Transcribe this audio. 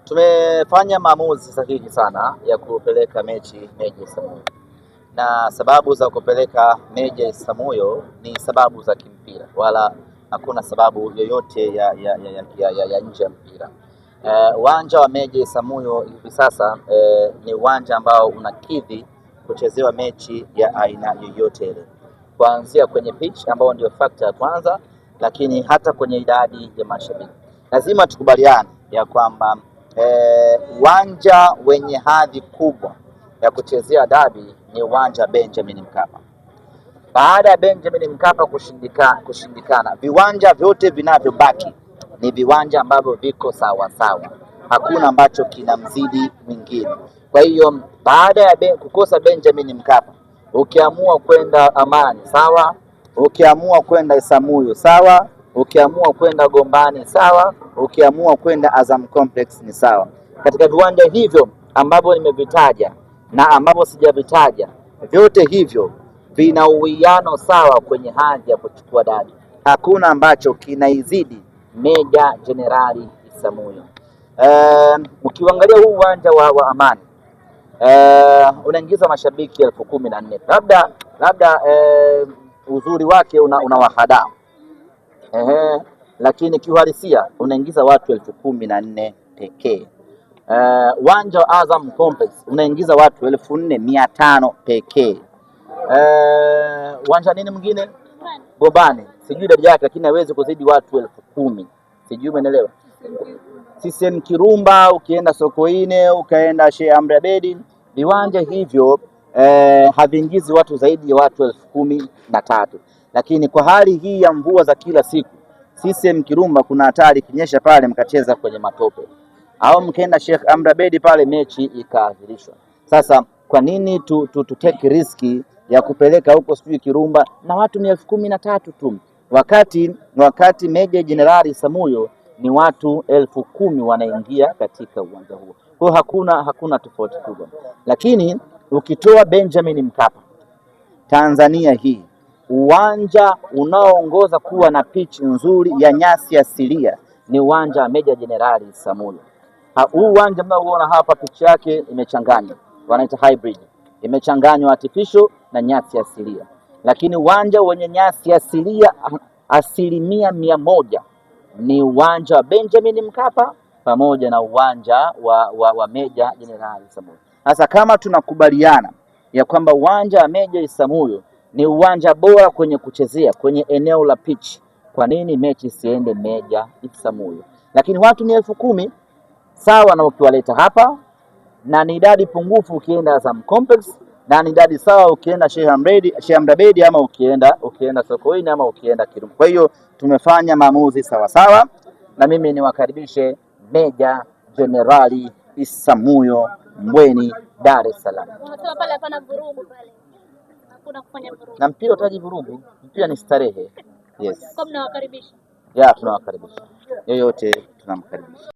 Tumefanya maamuzi sahihi sana ya kupeleka mechi Meja Isamuhyo, na sababu za kupeleka Meja Isamuhyo ni sababu za kimpira, wala hakuna sababu yoyote ya nje ya mpira. Uwanja wa Meja Isamuhyo hivi sasa ni uwanja ambao unakidhi kuchezewa mechi ya aina yoyote ile, kuanzia kwenye pitch ambao ndio factor ya kwanza, lakini hata kwenye idadi ya mashabiki. Lazima tukubaliane ya kwamba uwanja wenye hadhi kubwa ya dabi ni uwanja Benjamin Mkapa. Baada ya Benjamin Mkapa kushindikana, viwanja vyote vinavyobaki ni viwanja ambavyo viko sawa sawa, hakuna ambacho kinamzidi mwingine. Kwa hiyo baada ya kukosa Benjamin Mkapa, ukiamua kwenda Amani sawa, ukiamua kwenda Isamuhyo sawa, ukiamua kwenda Gombani sawa, ukiamua kwenda Azam Complex ni sawa. Katika viwanja hivyo ambavyo nimevitaja na ambavyo sijavitaja, vyote hivyo vina uwiano sawa kwenye hadhi ya kuchukua dabi. Hakuna ambacho kinaizidi Meja Jenerali Isamuhyo. Ukiangalia huu uwanja wa Amani unaingiza mashabiki 14,000. Labda uzuri wake unawahadaa lakini kiuhalisia unaingiza watu 14,000 pekee. Uwanja wa Azam Complex unaingiza watu 4,500 pekee. Uwanja nini mwingine? Gombani, sijui idadi yake, lakini hawezi kuzidi watu 10,000. Sijui umeelewa? CCM Kirumba, ukienda Sokoine, ukaenda Sheikh Amri Abeid, viwanja hivyo haviingizi watu zaidi ya watu 13,000. Lakini kwa hali hii ya mvua za kila siku, CCM Kirumba kuna hatari kinyesha pale mkacheza kwenye matope, au mkaenda Sheikh Amri Abeid pale mechi ikaahirishwa. Sasa kwa nini tu take riski ya kupeleka huko sijui Kirumba na watu ni 13,000 tu, wakati Meja Jenerali Isamuhyo ni watu 10,000 wanaingia katika uwanja huo. Kwa hakuna tofauti kubwa. Lakini ukitoa Benjamin Mkapa, Tanzania hii uwanja unaoongoza kuwa na pitch nzuri ya nyasi asilia ni uwanja wa Meja Jenerali Isamuhyo. Huu uwanja mnaoona hapa pitch yake imechanganywa, wanaita hybrid, imechanganywa artificial na nyasi asilia. Lakini uwanja wenye nyasi asilia 100% ni uwanja wa Benjamin Mkapa pamoja na uwanja wa Meja Jenerali Isamuhyo. Sasa kama tunakubaliana ya kwamba uwanja wa Meja Isamuhyo ni uwanja bora kwenye kuchezea kwenye eneo la pitch, kwa nini mechi siende Meja Isamuhyo? Lakini watu ni 10,000 sawa, na ukiwaleta hapa, na ni idadi pungufu ukienda Azam Complex, na ni idadi sawa ukienda Sheikh Amri Abeid, ama ukienda Sokoine, ama ukienda Kirumba. Kwa hiyo tumefanya maamuzi sawa, na mimi niwakaribishe Meja Jenerali Isamuhyo Mbweni, Dar es Salaam. Unasema pale hapana vurugu pale. Hakuna kufanya vurugu. Na mpira utaji vurugu, mpira ni starehe. Yes. Kwa mnawakaribisha? Ya, tunawakaribisha. Yoyote tunamkaribisha.